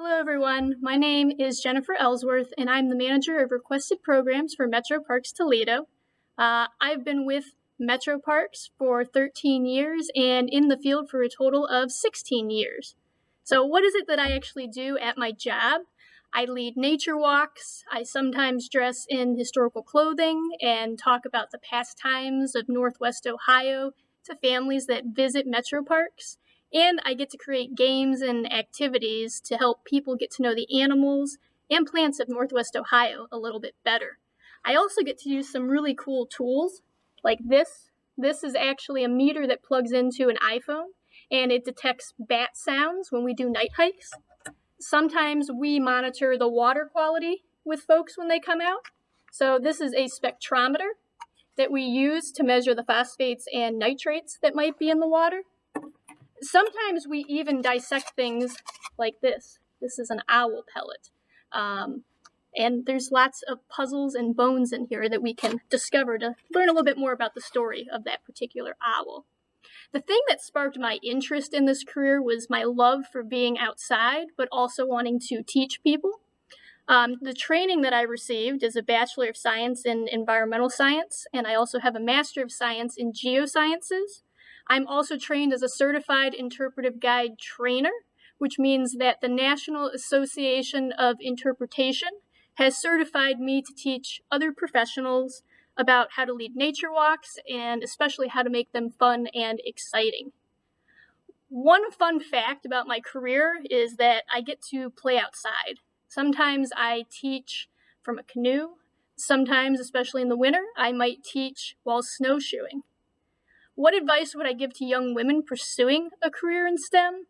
Hello everyone, my name is Jennifer Elsworth and I'm the manager of requested programs for Metroparks Toledo. I've been with Metroparks for 13 years and in the field for a total of 16 years. So what is it that I actually do at my job? I lead nature walks, I sometimes dress in historical clothing and talk about the pastimes of Northwest Ohio to families that visit Metroparks. And I get to create games and activities to help people get to know the animals and plants of Northwest Ohio a little bit better. I also get to use some really cool tools like this. This is actually a meter that plugs into an iPhone and it detects bat sounds when we do night hikes. Sometimes we monitor the water quality with folks when they come out. So this is a spectrometer that we use to measure the phosphates and nitrates that might be in the water. Sometimes we even dissect things like this. This is an owl pellet. And there's lots of puzzles and bones in here that we can discover to learn a little bit more about the story of that particular owl. The thing that sparked my interest in this career was my love for being outside, but also wanting to teach people. The training that I received is a Bachelor of Science in Environmental Science, and I also have a Master of Science in Geosciences. I'm also trained as a certified interpretive guide trainer, which means that the National Association of Interpretation has certified me to teach other professionals about how to lead nature walks and especially how to make them fun and exciting. One fun fact about my career is that I get to play outside. Sometimes I teach from a canoe. Sometimes, especially in the winter, I might teach while snowshoeing. What advice would I give to young women pursuing a career in STEM?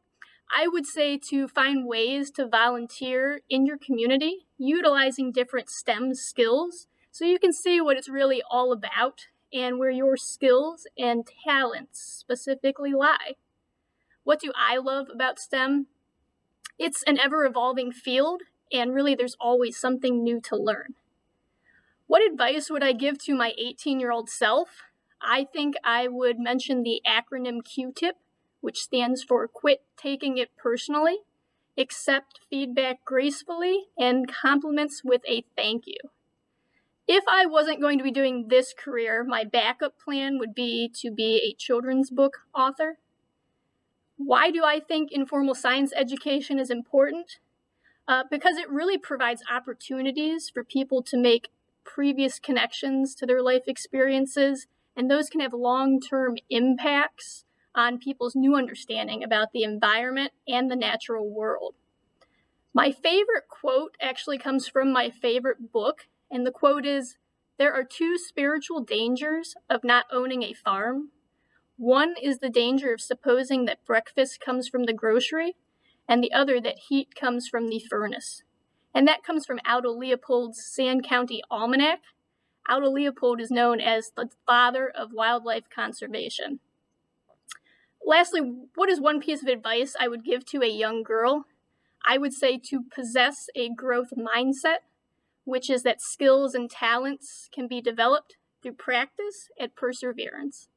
I would say to find ways to volunteer in your community, utilizing different STEM skills, so you can see what it's really all about and where your skills and talents specifically lie. What do I love about STEM? It's an ever-evolving field, and really there's always something new to learn. What advice would I give to my 18-year-old self? I think I would mention the acronym QTIP, which stands for Quit Taking It Personally, Accept Feedback Gracefully, and Compliments with a Thank You. If I wasn't going to be doing this career, my backup plan would be to be a children's book author. Why do I think informal science education is important? Because it really provides opportunities for people to make previous connections to their life experiences, and those can have long-term impacts on people's new understanding about the environment and the natural world. My favorite quote actually comes from my favorite book, and the quote is, "There are two spiritual dangers of not owning a farm. One is the danger of supposing that breakfast comes from the grocery, and the other that heat comes from the furnace." And that comes from Aldo Leopold's Sand County Almanac. Aldo Leopold is known as the father of wildlife conservation. Lastly, what is one piece of advice I would give to a young girl? I would say to possess a growth mindset, which is that skills and talents can be developed through practice and perseverance.